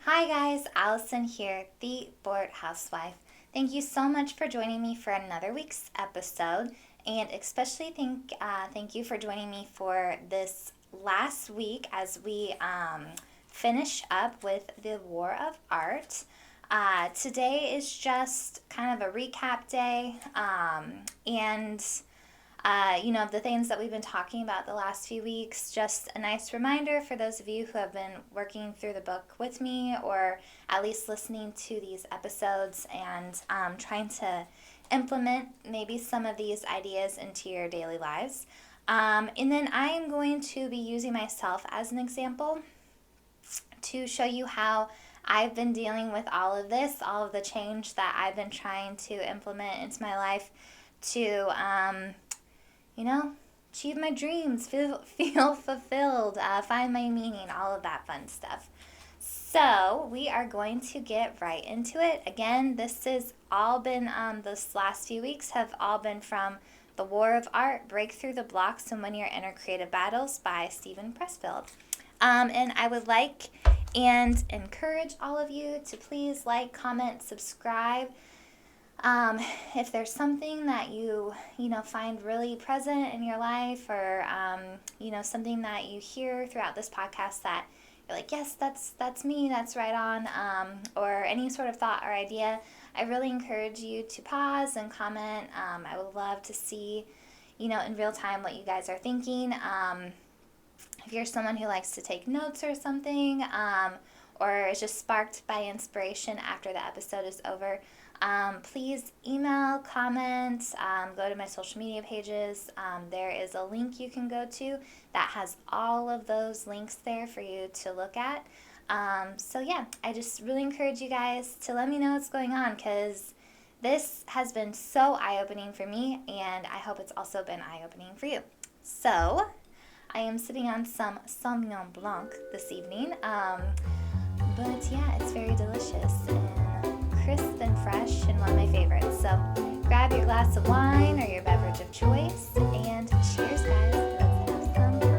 Hi guys, Allison here, the Bored Housewife. Thank you so much for joining me for another week's episode, and especially thank you for joining me for this last week as we finish up with the War of Art. Today is just kind of a recap day, and the things that we've been talking about the last few weeks. Just a nice reminder for those of you who have been working through the book with me or at least listening to these episodes and trying to implement maybe some of these ideas into your daily lives. And then I am going to be using myself as an example to show you how I've been dealing with all of this, all of the change that I've been trying to implement into my life to achieve my dreams, feel fulfilled, find my meaning, all of that fun stuff. So we are going to get right into it. Again, this has all been, this last few weeks have all been from The War of Art, Break Through the Blocks and Win Your Inner Creative Battles by Steven Pressfield. And I would like and encourage all of you to please like, comment, subscribe. If there's something that you find really present in your life or, something that you hear throughout this podcast that you're like, yes, that's me, that's right on, or any sort of thought or idea, I really encourage you to pause and comment. I would love to see, in real time what you guys are thinking. If you're someone who likes to take notes or something, or is just sparked by inspiration after the episode is over, please email, comment, go to my social media pages. There is a link you can go to that has all of those links there for you to look at. I just really encourage you guys to let me know what's going on because this has been so eye-opening for me, and I hope it's also been eye-opening for you. So, I am sitting on some Sauvignon Blanc this evening, but yeah, it's very delicious and crisp and fresh and one of my favorites. So grab your glass of wine or your beverage of choice and cheers, guys. Let's have some fun.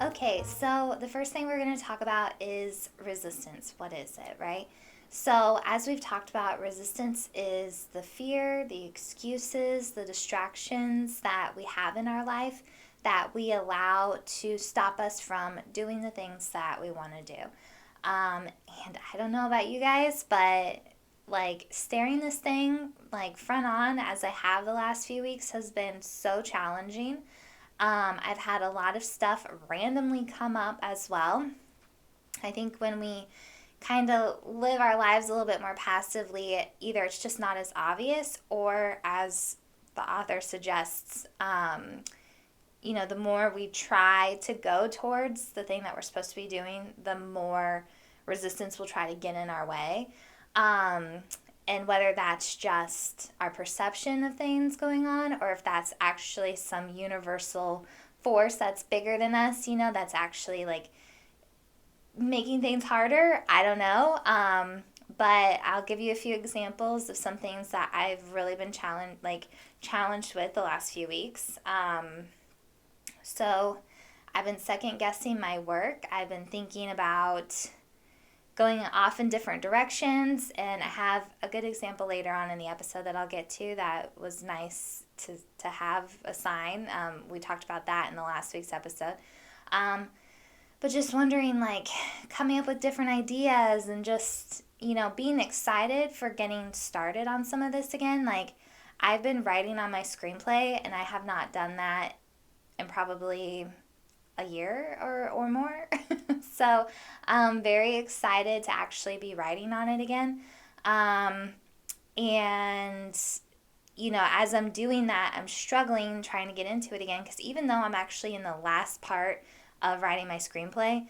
Okay, so the first thing we're going to talk about is resistance. What is it, right? So, as we've talked about, resistance is the fear, the excuses, the distractions that we have in our life that we allow to stop us from doing the things that we want to do. And I don't know about you guys, but like staring this thing like front on as I have the last few weeks has been so challenging. I've had a lot of stuff randomly come up as well. I think when we kind of live our lives a little bit more passively, either it's just not as obvious or, as the author suggests, the more we try to go towards the thing that we're supposed to be doing, the more resistance will try to get in our way. And whether that's just our perception of things going on or if that's actually some universal force that's bigger than us, that's actually like making things harder. I don't know. But I'll give you a few examples of some things that I've really been challenged with the last few weeks. So I've been second guessing my work. I've been thinking about going off in different directions, and I have a good example later on in the episode that I'll get to that was nice to have a sign. We talked about that in the last week's episode. But just wondering, coming up with different ideas and just, being excited for getting started on some of this again. I've been writing on my screenplay, and I have not done that in probably a year or more. So I'm very excited to actually be writing on it again. And, as I'm doing that, I'm struggling trying to get into it again because even though I'm actually in the last part of writing my screenplay,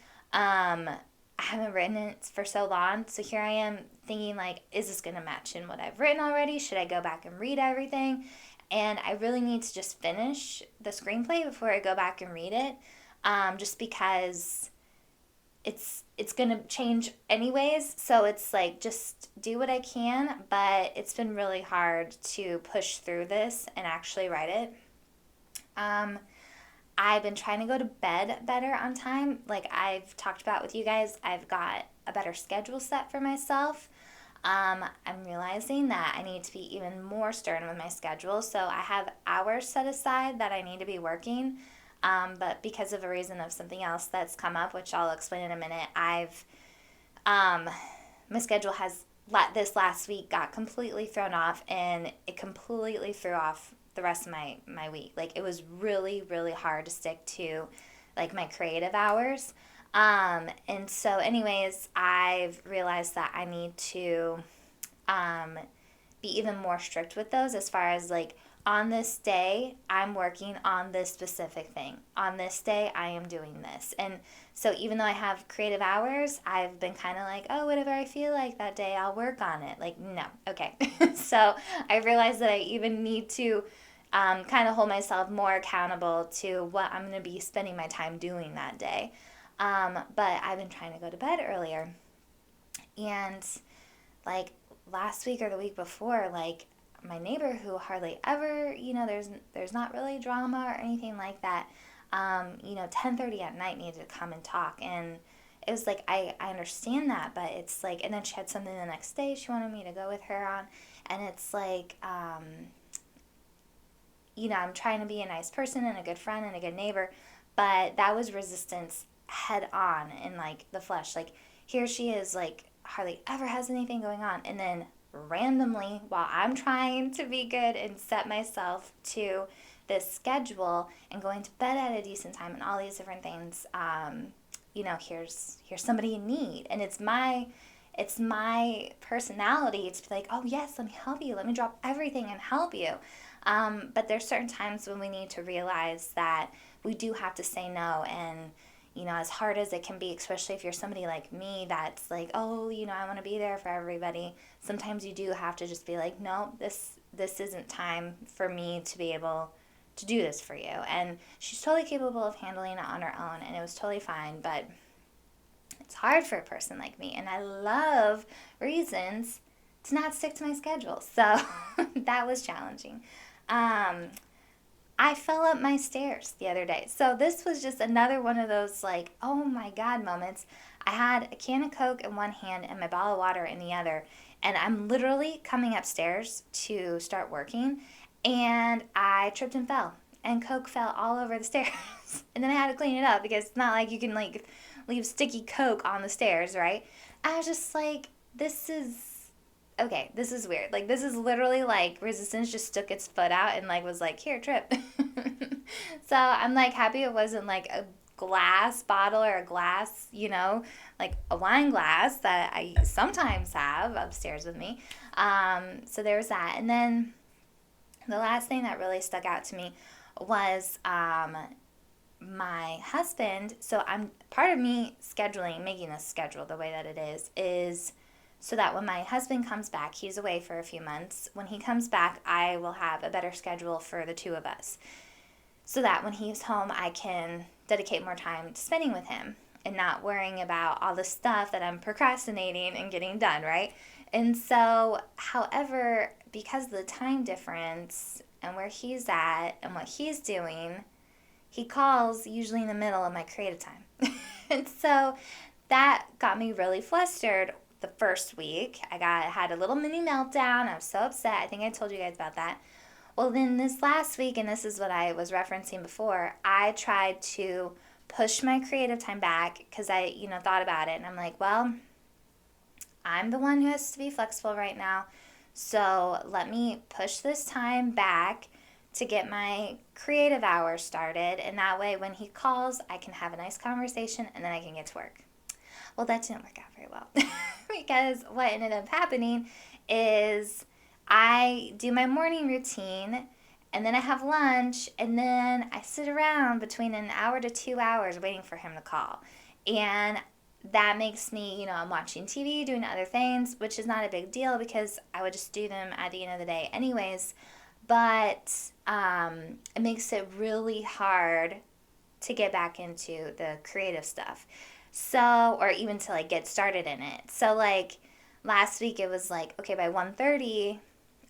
I haven't written it for so long. So here I am thinking, like, is this going to match in what I've written already? Should I go back and read everything? And I really need to just finish the screenplay before I go back and read it, just because it's going to change anyways. So it's like, just do what I can, but it's been really hard to push through this and actually write it. I've been trying to go to bed better on time. Like I've talked about with you guys, I've got a better schedule set for myself. I'm realizing that I need to be even more stern with my schedule. So I have hours set aside that I need to be working. But because of a reason of something else that's come up, which I'll explain in a minute, my schedule has, this last week got completely thrown off, and it completely threw off the rest of my week. Like it was really, really hard to stick to like my creative hours. And so anyways, I've realized that I need to be even more strict with those, as far as like, on this day, I'm working on this specific thing. On this day, I am doing this. And so even though I have creative hours, I've been kind of like, oh, whatever I feel like that day, I'll work on it. Like, no, okay. So I realized that I even need to kind of hold myself more accountable to what I'm going to be spending my time doing that day. But I've been trying to go to bed earlier. And like last week or the week before, like my neighbor, who hardly ever, there's not really drama or anything like that, 10:30 at night needed to come and talk. And it was like, I understand that, but it's like, and then she had something the next day she wanted me to go with her on. And it's like, I'm trying to be a nice person and a good friend and a good neighbor, but that was resistance head on in like the flesh. Like here she is, like hardly ever has anything going on, and then randomly, while I'm trying to be good and set myself to this schedule and going to bed at a decent time and all these different things, here's somebody in need. And it's my personality to be like, oh yes, let me help you, let me drop everything and help you. But there's certain times when we need to realize that we do have to say no. And as hard as it can be, especially if you're somebody like me that's like, oh, I want to be there for everybody, sometimes you do have to just be like, no, this isn't time for me to be able to do this for you. And she's totally capable of handling it on her own, and it was totally fine. But it's hard for a person like me, and I love reasons to not stick to my schedule. So that was challenging. I fell up my stairs the other day. So this was just another one of those like, oh my God moments. I had a can of Coke in one hand and my bottle of water in the other. And I'm literally coming upstairs to start working, and I tripped and fell. And Coke fell all over the stairs. And then I had to clean it up, because it's not like you can like leave sticky Coke on the stairs, right? I was just like, this is weird. Like, this is literally like resistance just stuck its foot out and like was like, here, trip. So I'm like happy it wasn't like a glass bottle or a glass, like a wine glass that I sometimes have upstairs with me. So there was that. And then the last thing that really stuck out to me was my husband. So I'm part of me making this schedule the way that it is so that when my husband comes back, he's away for a few months. When he comes back, I will have a better schedule for the two of us, so that when he's home, I can dedicate more time to spending with him and not worrying about all the stuff that I'm procrastinating and getting done, right? And so, however, because of the time difference and where he's at and what he's doing, he calls usually in the middle of my creative time. And so that got me really flustered the first week. I had a little mini meltdown. I was so upset. I think I told you guys about that. Well, then this last week, and this is what I was referencing before, I tried to push my creative time back because I, thought about it. And I'm like, well, I'm the one who has to be flexible right now. So let me push this time back to get my creative hours started. And that way, when he calls, I can have a nice conversation and then I can get to work. Well, that didn't work out very well because what ended up happening is I do my morning routine, and then I have lunch, and then I sit around between an hour to 2 hours waiting for him to call. And that makes me, I'm watching TV, doing other things, which is not a big deal because I would just do them at the end of the day anyways. But it makes it really hard to get back into the creative stuff. So, or even to like get started in it. So like last week it was like, okay, by 1:30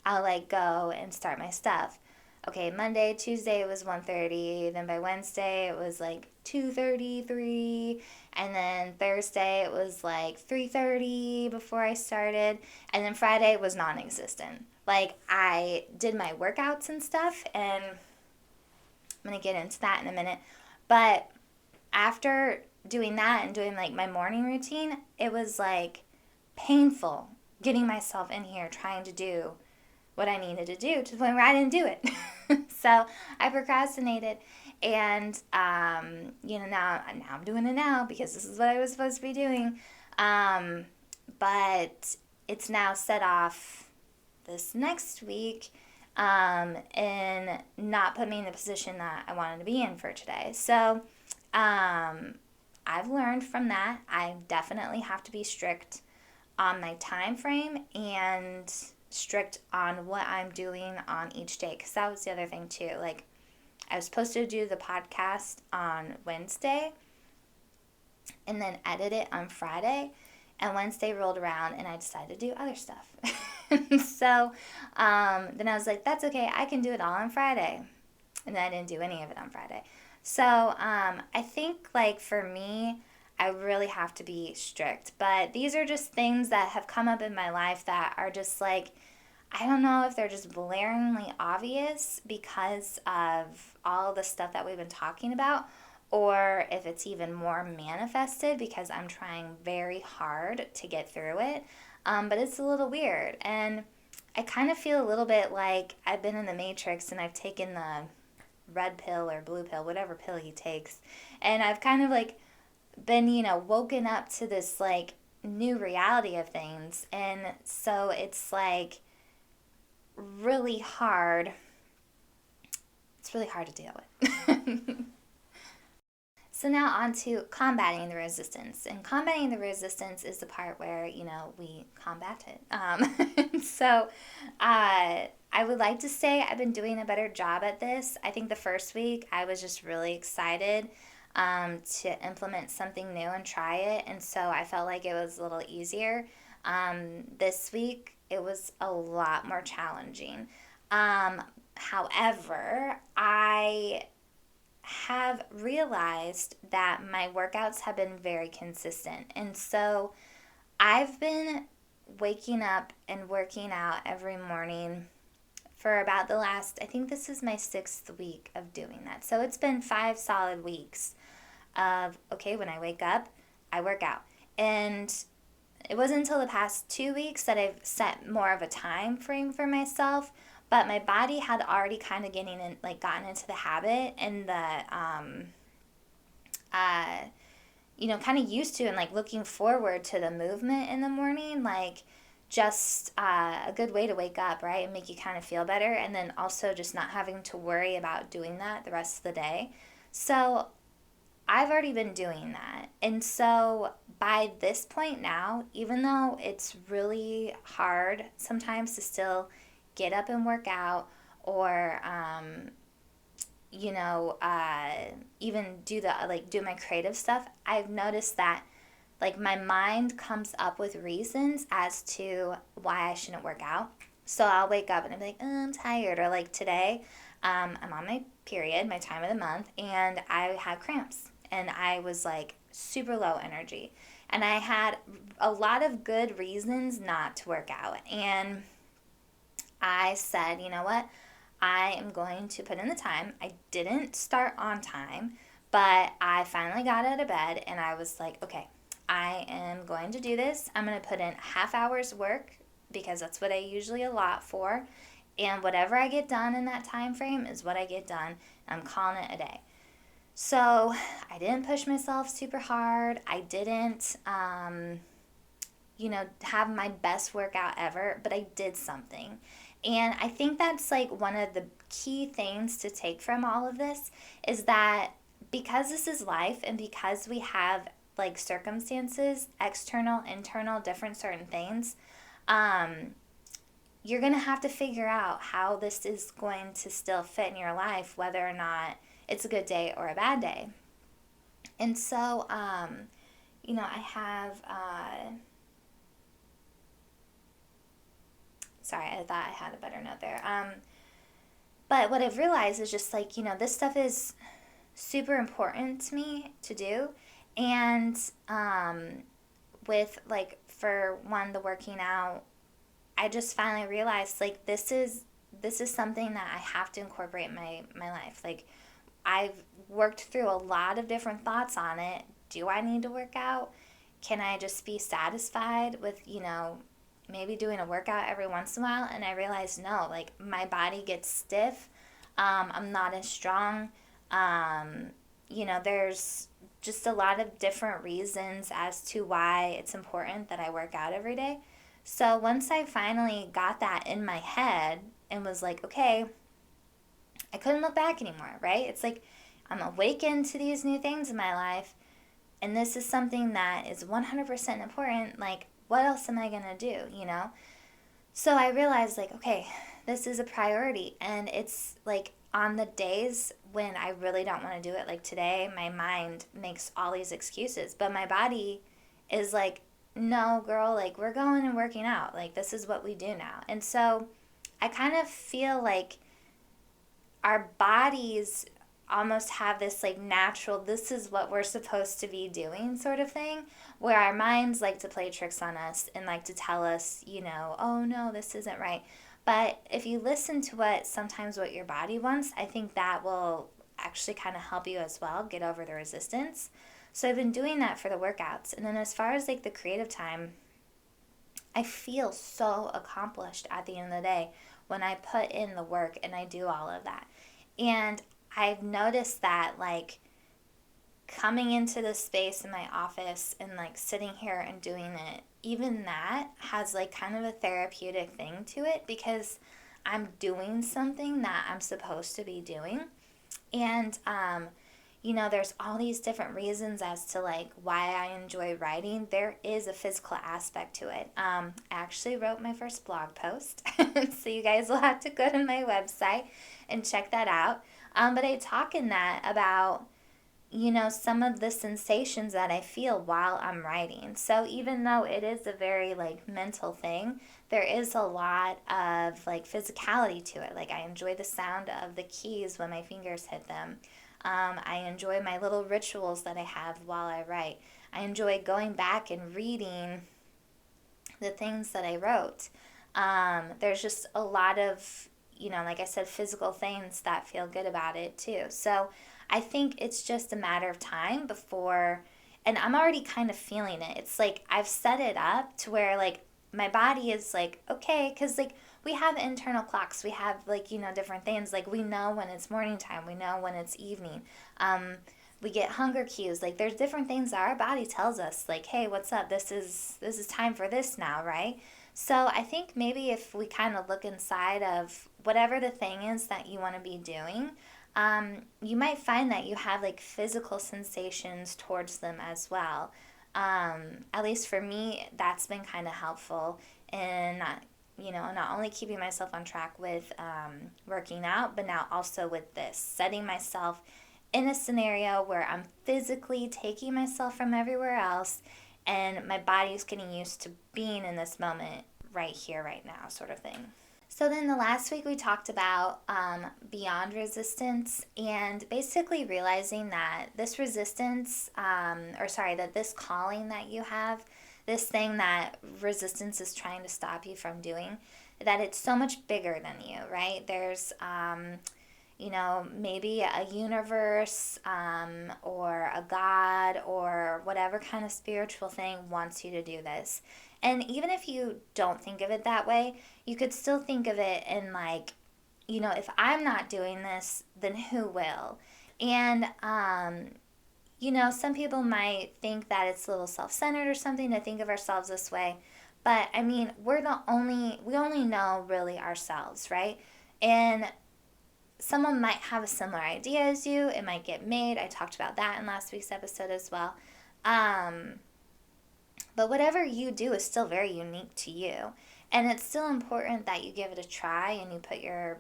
I'll like go and start my stuff. Okay, Monday, Tuesday it was 1:30, then by Wednesday it was like 2:33, and then Thursday it was like 3:30 before I started, and then Friday was non-existent. Like I did my workouts and stuff, and I'm going to get into that in a minute. But after doing that and doing like my morning routine, it was like painful getting myself in here trying to do what I needed to do to the point where I didn't do it. So I procrastinated, and now I'm doing it now because this is what I was supposed to be doing. But it's now set off this next week, and not put me in the position that I wanted to be in for today. So I've learned from that. I definitely have to be strict on my time frame and strict on what I'm doing on each day, because that was the other thing too. Like I was supposed to do the podcast on Wednesday and then edit it on Friday, and Wednesday rolled around and I decided to do other stuff. So then I was like, that's okay, I can do it all on Friday, and then I didn't do any of it on Friday. So I think like for me, I really have to be strict. But these are just things that have come up in my life that are just like, I don't know if they're just blaringly obvious because of all the stuff that we've been talking about, or if it's even more manifested because I'm trying very hard to get through it. But it's a little weird. And I kind of feel a little bit like I've been in the Matrix and I've taken the red pill or blue pill, whatever pill he takes. And I've kind of like been, woken up to this like new reality of things. And so it's like really hard. It's really hard to deal with. So now on to combating the resistance. And combating the resistance is the part where, we combat it. So I would like to say I've been doing a better job at this. I think the first week I was just really excited to implement something new and try it. And so I felt like it was a little easier. This week it was a lot more challenging. However, I have realized that my workouts have been very consistent. And so I've been waking up and working out every morning for about the last, I think this is my 6th week of doing that. So it's been 5 solid weeks of, okay, when I wake up, I work out. And it wasn't until the past 2 weeks that I've set more of a time frame for myself, but my body had already kind of gotten into the habit and kind of used to and like looking forward to the movement in the morning, like just a good way to wake up, right, and make you kind of feel better, and then also just not having to worry about doing that the rest of the day. So I've already been doing that. And so by this point now, even though it's really hard sometimes to still get up and work out, or even do my creative stuff, I've noticed that like my mind comes up with reasons as to why I shouldn't work out. So I'll wake up and I'll be like, oh, I'm tired. Or like today, I'm on my period, my time of the month, and I had cramps and I was like super low energy. And I had a lot of good reasons not to work out. And I said, you know what? I am going to put in the time. I didn't start on time, but I finally got out of bed and I was like, okay, I am going to do this. I'm going to put in half hour's work because that's what I usually allot for. And whatever I get done in that time frame is what I get done. I'm calling it a day. So I didn't push myself super hard. I didn't, have my best workout ever, but I did something. And I think that's like one of the key things to take from all of this is that because this is life and because we have like circumstances, external, internal, different certain things, you're going to have to figure out how this is going to still fit in your life, whether or not it's a good day or a bad day. And so, I have, sorry, I thought I had a better note there. But what I've realized is just like, this stuff is super important to me to do. And with like, for one, the working out, I just finally realized like this is something that I have to incorporate in my life. Like, I've worked through a lot of different thoughts on it. Do I need to work out? Can I just be satisfied with, maybe doing a workout every once in a while? And I realized no, like my body gets stiff. I'm not as strong. There's just a lot of different reasons as to why it's important that I work out every day. So once I finally got that in my head and was like, okay, I couldn't look back anymore, right? It's like I'm awakened to these new things in my life, and this is something that is 100% important. Like, what else am I going to do, So I realized, like, okay, this is a priority, and it's like on the days when I really don't want to do it, like today, my mind makes all these excuses, but my body is like, no, girl, like, we're going and working out. Like, this is what we do now. And so I kind of feel like our bodies almost have this like natural, this is what we're supposed to be doing sort of thing, where our minds like to play tricks on us and like to tell us, oh no, this isn't right. But if you listen to what your body wants, I think that will actually kind of help you as well get over the resistance. So I've been doing that for the workouts. And then as far as like the creative time, I feel so accomplished at the end of the day when I put in the work and I do all of that. And I've noticed that like coming into this space in my office and like sitting here and doing it, even that has like kind of a therapeutic thing to it, because I'm doing something that I'm supposed to be doing. And there's all these different reasons as to like why I enjoy writing. There is a physical aspect to it. I actually wrote my first blog post, so you guys will have to go to my website and check that out. But I talk in that about, some of the sensations that I feel while I'm writing. So even though it is a very like mental thing, there is a lot of like physicality to it. Like I enjoy the sound of the keys when my fingers hit them. I enjoy my little rituals that I have while I write. I enjoy going back and reading the things that I wrote. There's just a lot of, like I said, physical things that feel good about it too. So I think it's just a matter of time before, and I'm already kind of feeling it. It's like I've set it up to where like my body is like, okay, because like we have internal clocks. We have like, different things. Like we know when it's morning time. We know when it's evening. We get hunger cues. Like there's different things that our body tells us like, hey, what's up? This is time for this now, right? So I think maybe if we kind of look inside of whatever the thing is that you want to be doing, you might find that you have like physical sensations towards them as well. At least for me, that's been kind of helpful in not only keeping myself on track with working out, but now also with this, setting myself in a scenario where I'm physically taking myself from everywhere else and my body's getting used to being in this moment right here, right now, sort of thing. So then the last week we talked about beyond resistance, and basically realizing that this resistance, that this calling that you have, this thing that resistance is trying to stop you from doing, that it's so much bigger than you, right? There's, maybe a universe or a God or whatever kind of spiritual thing wants you to do this. And even if you don't think of it that way, you could still think of it in like, if I'm not doing this, then who will? And, some people might think that it's a little self-centered or something to think of ourselves this way. But I mean, we only know really ourselves, right? And someone might have a similar idea as you. It might get made. I talked about that in last week's episode as well. Um, but whatever you do is still very unique to you. And it's still important that you give it a try and you put your,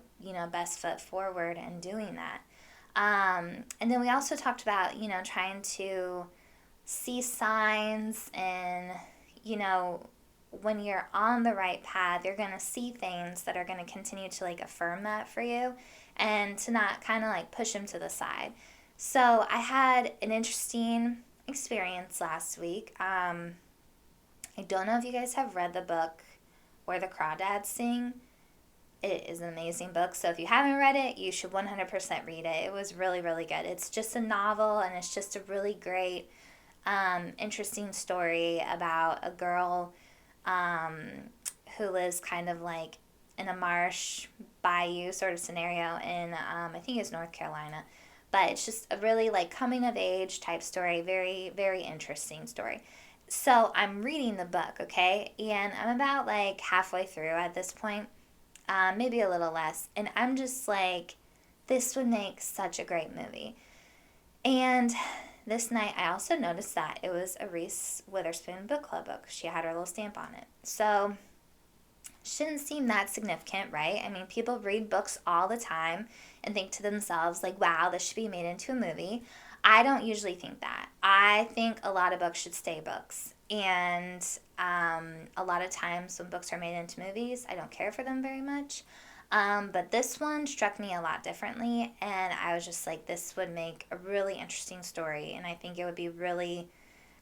best foot forward in doing that. And then we also talked about, trying to see signs and, you know, when you're on the right path, you're going to see things that are going to continue to like affirm that for you and to not kind of like push them to the side. So I had an interesting experience last week. I don't know if you guys have read the book Where the Crawdads Sing. It is an amazing book. So if you haven't read it, you should 100% read it. It was really, really good. It's just a novel and it's just a really great, interesting story about a girl who lives kind of like in a marsh bayou sort of scenario in, I think it's North Carolina. But it's just a really like coming of age type story. Very, very interesting story. So I'm reading the book, okay? And I'm about like halfway through at this point, maybe a little less. And I'm just like, this would make such a great movie. And this night I also noticed that it was a Reese Witherspoon book club book. She had her little stamp on it. So shouldn't seem that significant, right? I mean, people read books all the time and think to themselves, like, wow, this should be made into a movie. I don't usually think that. I think a lot of books should stay books. And a lot of times when books are made into movies, I don't care for them very much. But this one struck me a lot differently. And I was just like, this would make a really interesting story. And I think it would be really,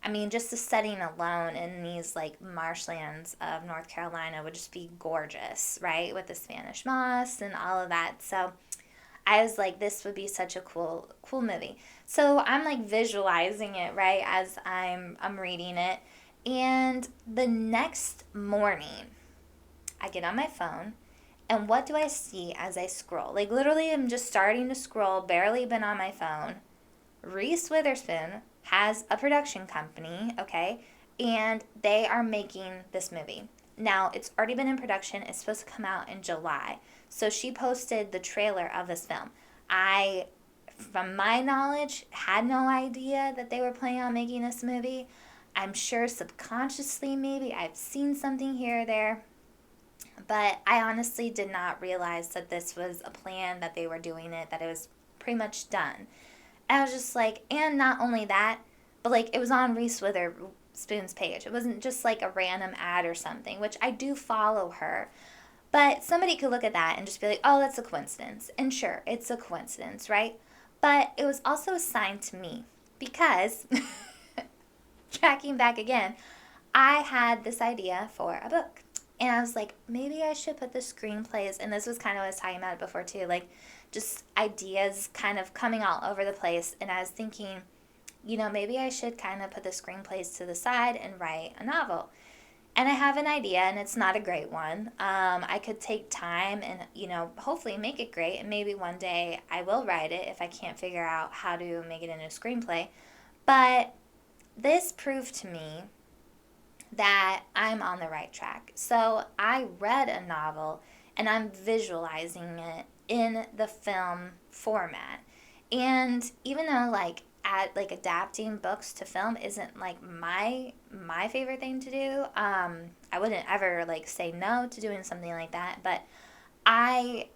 I mean, just the setting alone in these like marshlands of North Carolina would just be gorgeous, right? With the Spanish moss and all of that. So I was like, this would be such a cool movie. So I'm like visualizing it, right, as I'm reading it. And the next morning, I get on my phone, and what do I see as I scroll? Like literally I'm just starting to scroll, barely been on my phone. Reese Witherspoon has a production company, okay, and they are making this movie. Now, it's already been in production. It's supposed to come out in July. So she posted the trailer of this film. I, from my knowledge, had no idea that they were planning on making this movie. I'm sure subconsciously maybe I've seen something here or there, but I honestly did not realize that this was a plan, that they were doing it, that it was pretty much done. And I was just like, and not only that, but like it was on Reese Witherspoon's page. It wasn't just like a random ad or something, which I do follow her. But somebody could look at that and just be like, oh, that's a coincidence. And sure, it's a coincidence, right? But it was also a sign to me because, tracking back again, I had this idea for a book. And I was like, maybe I should put the screenplays, and this was kind of what I was talking about it before too, like just ideas kind of coming all over the place. And I was thinking, maybe I should kind of put the screenplays to the side and write a novel. And I have an idea, and it's not a great one. I could take time and, hopefully make it great. And maybe one day I will write it if I can't figure out how to make it into a screenplay. But this proved to me that I'm on the right track. So I read a novel and I'm visualizing it in the film format. And even though like adapting books to film isn't like my favorite thing to do, I wouldn't ever like say no to doing something like that, but I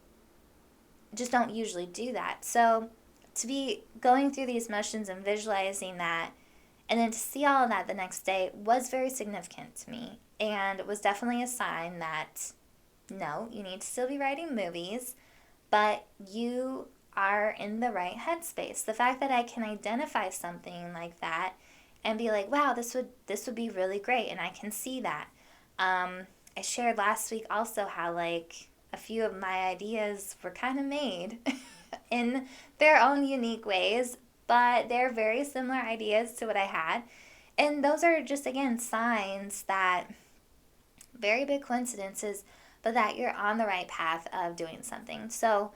just don't usually do that. So to be going through these motions and visualizing that and then to see all of that the next day was very significant to me. And it was definitely a sign that, no, you need to still be writing movies, but you are in the right headspace. The fact that I can identify something like that and be like, wow, this would be really great, and I can see that. I shared last week also how like a few of my ideas were kind of made in their own unique ways, but they're very similar ideas to what I had. And those are just, again, signs that very big coincidences, but that you're on the right path of doing something. So,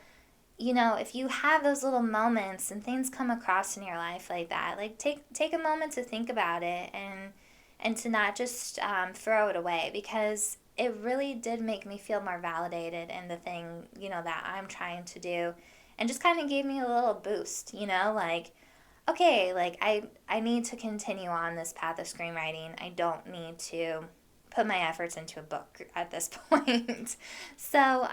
if you have those little moments and things come across in your life like that, like take a moment to think about it and to not just throw it away, because it really did make me feel more validated in the thing, that I'm trying to do, and just kind of gave me a little boost, like, okay, like I need to continue on this path of screenwriting. I don't need to put my efforts into a book at this point. So,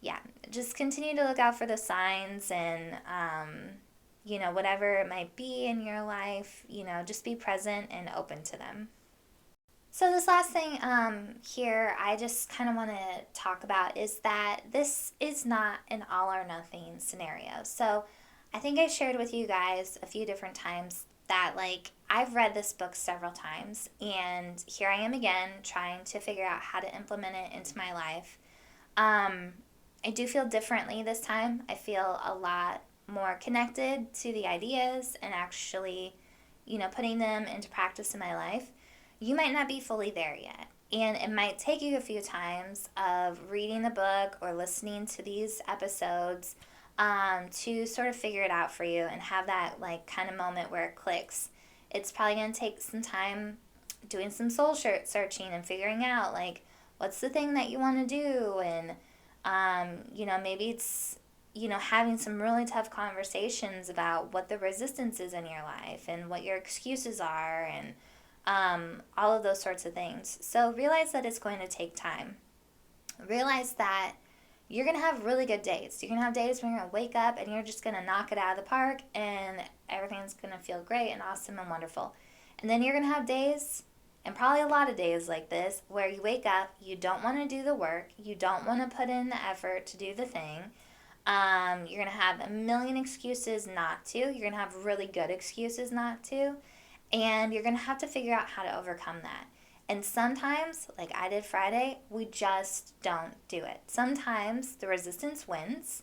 yeah, just continue to look out for the signs and, whatever it might be in your life, just be present and open to them. So, this last thing here I just kind of want to talk about is that this is not an all or nothing scenario. So, I think I shared with you guys a few different times that, like, I've read this book several times, and here I am again trying to figure out how to implement it into my life. Um, I do feel differently this time. I feel a lot more connected to the ideas and actually, putting them into practice in my life. You might not be fully there yet. And it might take you a few times of reading the book or listening to these episodes to sort of figure it out for you and have that like kind of moment where it clicks. It's probably going to take some time doing some soul searching and figuring out like what's the thing that you want to do, and maybe it's having some really tough conversations about what the resistance is in your life and what your excuses are, and all of those sorts of things. So realize that it's going to take time. Realize that you're going to have really good days. You're going to have days when you're going to wake up and you're just going to knock it out of the park and everything's going to feel great and awesome and wonderful. And then you're going to have days, and probably a lot of days like this, where you wake up, you don't want to do the work, you don't want to put in the effort to do the thing. You're going to have a million excuses not to. You're going to have really good excuses not to. And you're going to have to figure out how to overcome that. And sometimes, like I did Friday, we just don't do it. Sometimes the resistance wins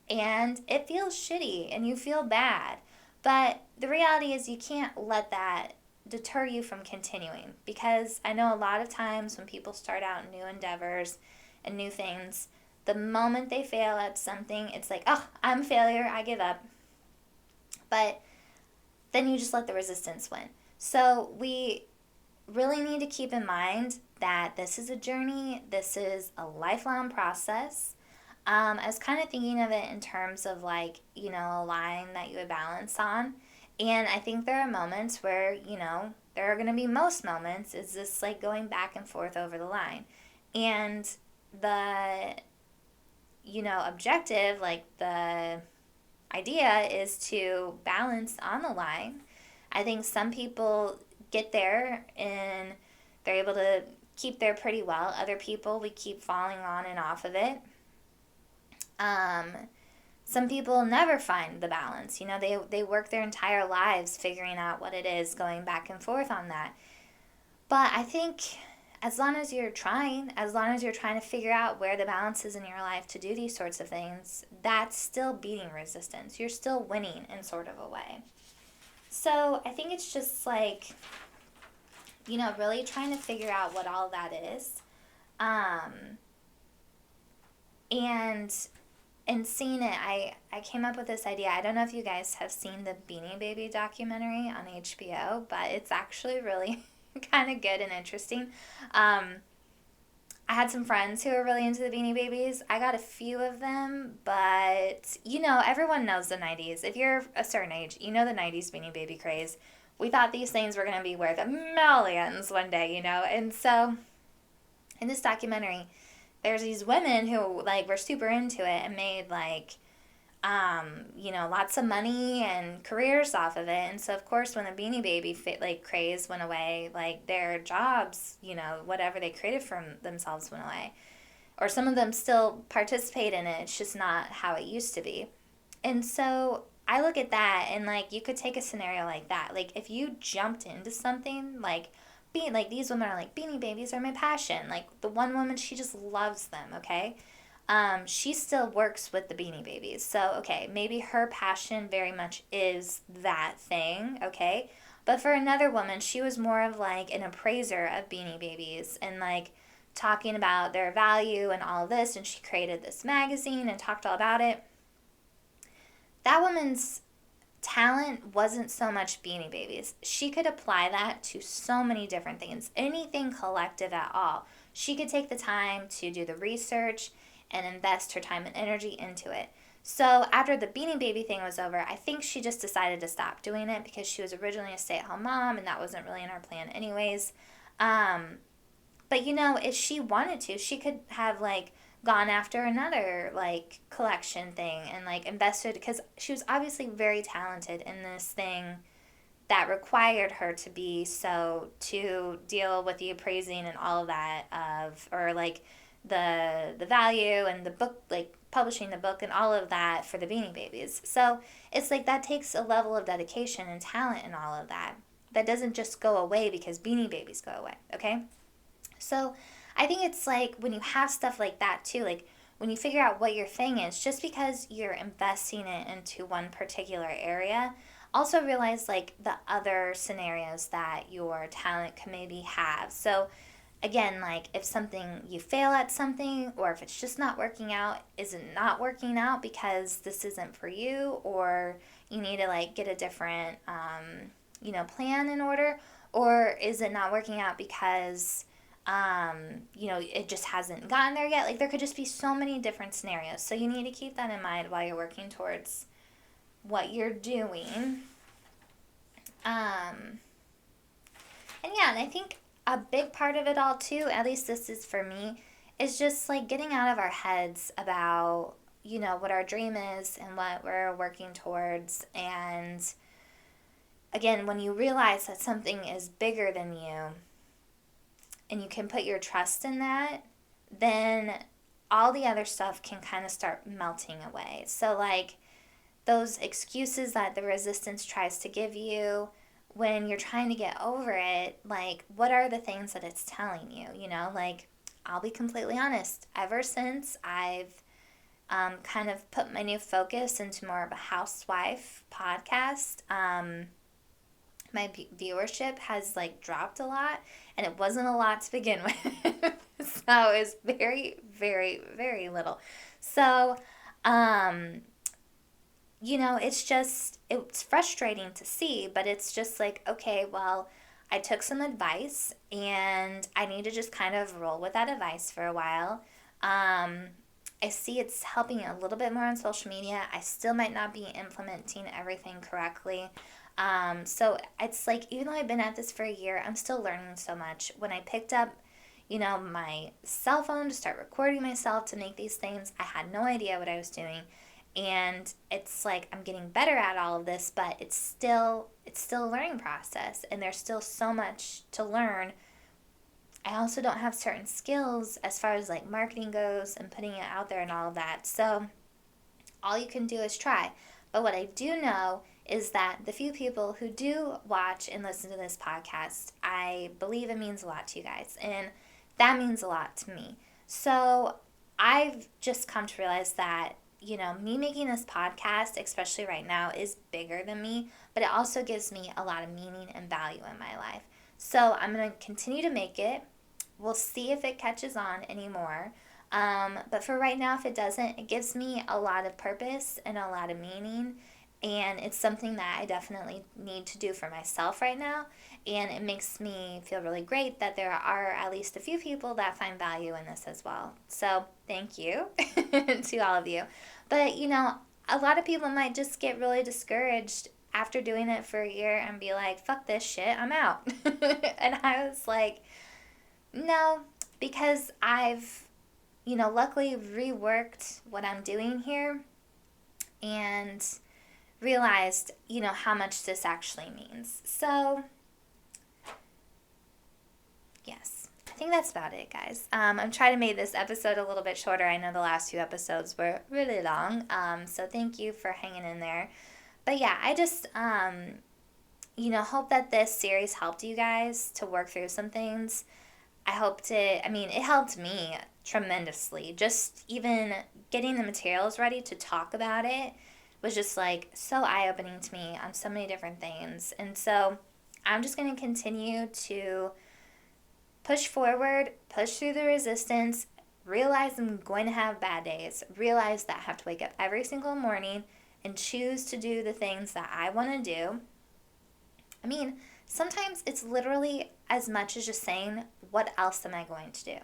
and it feels shitty and you feel bad. But the reality is you can't let that deter you from continuing, because I know a lot of times when people start out new endeavors and new things, the moment they fail at something, it's like, oh, I'm a failure, I give up. But then you just let the resistance win. So we really need to keep in mind that this is a journey, this is a lifelong process. I was kind of thinking of it in terms of like, a line that you would balance on. And I think there are moments where, there are going to be most moments is this like going back and forth over the line. And the, objective, like the idea is to balance on the line. I think some people get there and they're able to keep there pretty well. Other people, we keep falling on and off of it. Some people never find the balance. They work their entire lives figuring out what it is, going back and forth on that. But I think as long as you're trying to figure out where the balance is in your life to do these sorts of things, that's still beating resistance. You're still winning in sort of a way. So I think it's just like, really trying to figure out what all that is. And seeing it, I came up with this idea. I don't know if you guys have seen the Beanie Baby documentary on HBO, but it's actually really kind of good and interesting. I had some friends who were really into the Beanie Babies. I got a few of them, but, everyone knows the 90s. If you're a certain age, you know the 90s Beanie Baby craze. We thought these things were going to be worth millions one day, And so, in this documentary, there's these women who, like, were super into it and made, like, lots of money and careers off of it. And so, of course, when the Beanie Baby craze went away, like, their jobs, whatever they created for themselves went away. Or some of them still participate in it. It's just not how it used to be. And so I look at that and, like, you could take a scenario like that. Like, if you jumped into something, like these women are like, Beanie Babies are my passion. Like, the one woman, she just loves them, okay? She still works with the Beanie Babies. So, okay, maybe her passion very much is that thing, okay? But for another woman, she was more of like an appraiser of Beanie Babies and like talking about their value and all of this. And she created this magazine and talked all about it. That woman's talent wasn't so much Beanie Babies. She could apply that to so many different things, anything collective at all. She could take the time to do the research and invest her time and energy into it. So after the Beanie Baby thing was over, I think she just decided to stop doing it because she was originally a stay-at-home mom and that wasn't really in her plan anyways. But if she wanted to, she could have like gone after another like collection thing and like invested, because she was obviously very talented in this thing that required her to deal with the appraising and all of that or like the value and the book, like publishing the book and all of that for the Beanie Babies. So it's like that takes a level of dedication and talent and all of that. That doesn't just go away because Beanie Babies go away, okay? So I think it's like when you have stuff like that too, like when you figure out what your thing is, just because you're investing it into one particular area, also realize like the other scenarios that your talent can maybe have. So again, like if something you fail at something, or if it's just not working out, is it not working out because this isn't for you, or you need to like get a different plan in order, or is it not working out because it just hasn't gotten there yet? Like there could just be so many different scenarios. So you need to keep that in mind while you're working towards what you're doing. And I think a big part of it all too, at least this is for me, is just like getting out of our heads about, what our dream is and what we're working towards. And again, when you realize that something is bigger than you and you can put your trust in that, then all the other stuff can kind of start melting away. So like those excuses that the resistance tries to give you when you're trying to get over it, like what are the things that it's telling you? Like I'll be completely honest, ever since I've kind of put my new focus into more of a housewife podcast, my viewership has like dropped a lot, and it wasn't a lot to begin with. So it's very, very, very little. So, it's frustrating to see, but it's just like, okay, well, I took some advice and I need to just kind of roll with that advice for a while. I see it's helping a little bit more on social media. I still might not be implementing everything correctly. So it's like, even though I've been at this for a year, I'm still learning so much. When I picked up, my cell phone to start recording myself to make these things, I had no idea what I was doing. And it's like I'm getting better at all of this, but it's still a learning process, and there's still so much to learn. I also don't have certain skills as far as like marketing goes and putting it out there and all of that. So all you can do is try. But what I do know is that the few people who do watch and listen to this podcast, I believe it means a lot to you guys. And that means a lot to me. So I've just come to realize that, me making this podcast, especially right now, is bigger than me, but it also gives me a lot of meaning and value in my life. So I'm going to continue to make it. We'll see if it catches on anymore. But for right now, if it doesn't, it gives me a lot of purpose and a lot of meaning. And it's something that I definitely need to do for myself right now. And it makes me feel really great that there are at least a few people that find value in this as well. So thank you to all of you. But, a lot of people might just get really discouraged after doing it for a year and be like, fuck this shit, I'm out. And I was like, no, because I've, luckily reworked what I'm doing here and realized, how much this actually means. So, yes, I think that's about it, guys. I'm trying to make this episode a little bit shorter. I know the last few episodes were really long, so thank you for hanging in there. But yeah, I just, hope that this series helped you guys to work through some things. It helped me tremendously. Just even getting the materials ready to talk about it was just like so eye-opening to me on so many different things. And so I'm just going to continue to push forward, push through the resistance, realize I'm going to have bad days, realize that I have to wake up every single morning and choose to do the things that I want to do. Sometimes it's literally as much as just saying, what else am I going to do?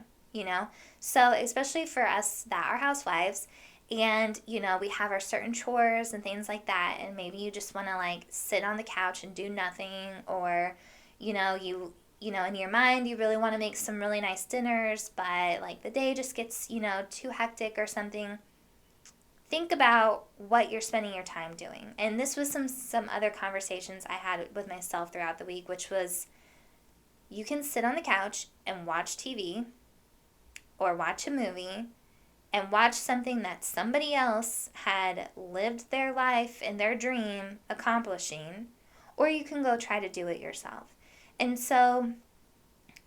So especially for us that are housewives, And, we have our certain chores and things like that. And maybe you just want to like sit on the couch and do nothing. Or, in your mind, you really want to make some really nice dinners, but like the day just gets, too hectic or something. Think about what you're spending your time doing. And this was some other conversations I had with myself throughout the week, which was you can sit on the couch and watch TV or watch a movie and watch something that somebody else had lived their life and their dream accomplishing, or you can go try to do it yourself. And so,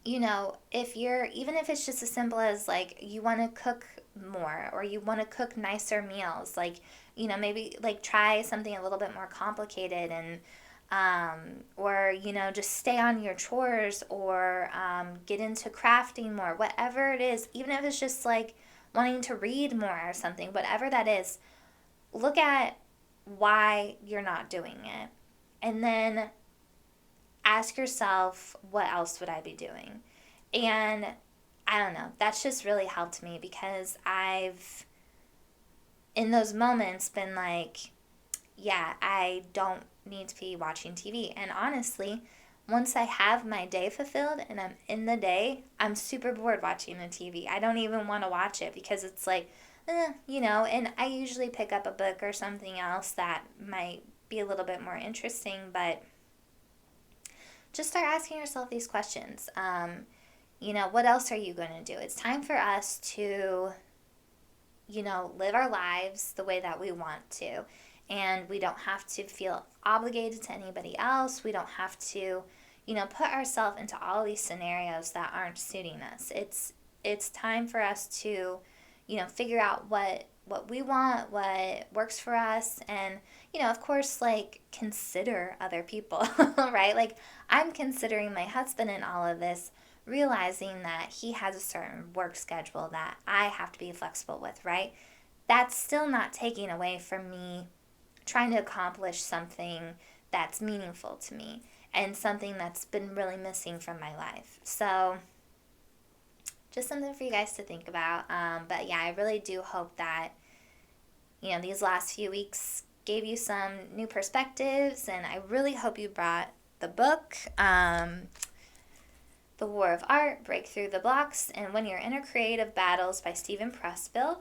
even if it's just as simple as like you want to cook more or you want to cook nicer meals, like, maybe like try something a little bit more complicated and, or, just stay on your chores or get into crafting more, whatever it is, even if it's just like wanting to read more or something, whatever that is, look at why you're not doing it. And then ask yourself, what else would I be doing? And I don't know, that's just really helped me because I've, in those moments, been like, yeah, I don't need to be watching TV. And honestly, once I have my day fulfilled and I'm in the day, I'm super bored watching the TV. I don't even want to watch it because it's like, and I usually pick up a book or something else that might be a little bit more interesting, but just start asking yourself these questions. What else are you going to do? It's time for us to, live our lives the way that we want to. And we don't have to feel obligated to anybody else. We don't have to, put ourselves into all these scenarios that aren't suiting us. It's time for us to, figure out what we want, what works for us, and, of course, like, consider other people, right? Like, I'm considering my husband in all of this, realizing that he has a certain work schedule that I have to be flexible with, right? That's still not taking away from me trying to accomplish something that's meaningful to me and something that's been really missing from my life. So just something for you guys to think about. But yeah, I really do hope that, these last few weeks gave you some new perspectives, and I really hope you brought the book, The War of Art, Break Through the Blocks, and Win Your Inner Creative Battles by Steven Pressfield.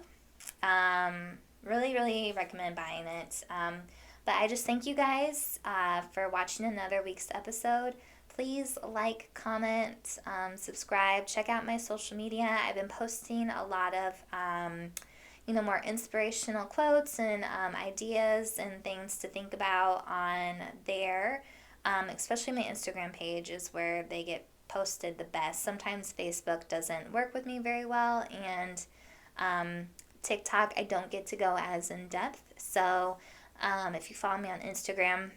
Really, really recommend buying it. But I just thank you guys for watching another week's episode. Please like, comment, subscribe, check out my social media. I've been posting a lot of, more inspirational quotes and ideas and things to think about on there. Especially my Instagram page is where they get posted the best. Sometimes Facebook doesn't work with me very well, and TikTok I don't get to go as in depth. So if you follow me on Instagram,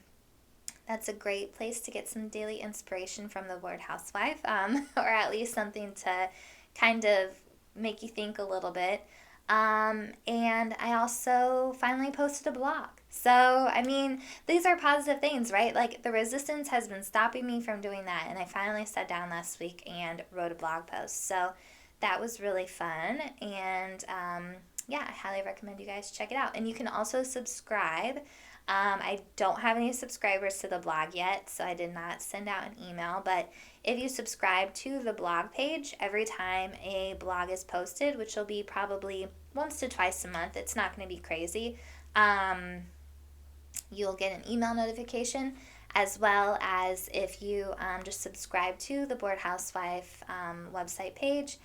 that's a great place to get some daily inspiration from the word housewife, or at least something to kind of make you think a little bit. And I also finally posted a blog. So, I mean, these are positive things, right? Like, the resistance has been stopping me from doing that, and I finally sat down last week and wrote a blog post. So, that was really fun, and yeah, I highly recommend you guys check it out. And you can also subscribe. I don't have any subscribers to the blog yet, so I did not send out an email, but if you subscribe to the blog page every time a blog is posted, which will be probably once to twice a month, it's not going to be crazy, you'll get an email notification, as well as if you just subscribe to the Bored Housewife website page.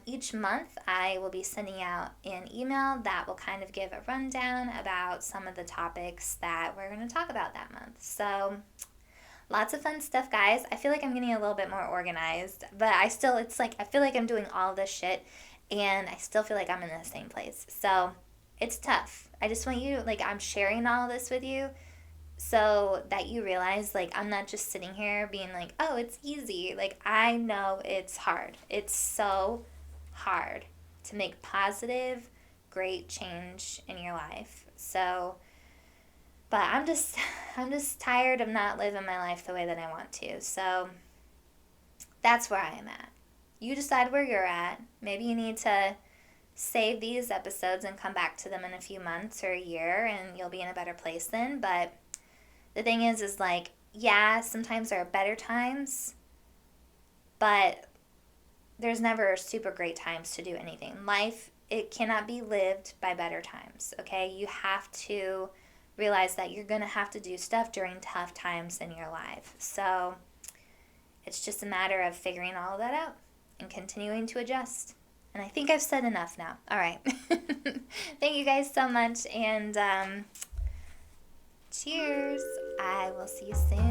Each month I will be sending out an email that will kind of give a rundown about some of the topics that we're going to talk about that month. So lots of fun stuff, guys. I feel like I'm getting a little bit more organized, but I feel like I'm doing all this shit and I still feel like I'm in the same place. So it's tough. I just want you, I'm sharing all this with you so that you realize, I'm not just sitting here being like, oh, it's easy. I know it's hard. It's so hard to make positive, great change in your life. So, but I'm just tired of not living my life the way that I want to. So, that's where I am at. You decide where you're at. Maybe you need to save these episodes and come back to them in a few months or a year, and you'll be in a better place then. But the thing is like, yeah, sometimes there are better times, but there's never super great times to do anything. Life, it cannot be lived by better times, okay? You have to realize that you're going to have to do stuff during tough times in your life. So it's just a matter of figuring all of that out and continuing to adjust. And I think I've said enough now. All right. Thank you guys so much, and cheers. I will see you soon.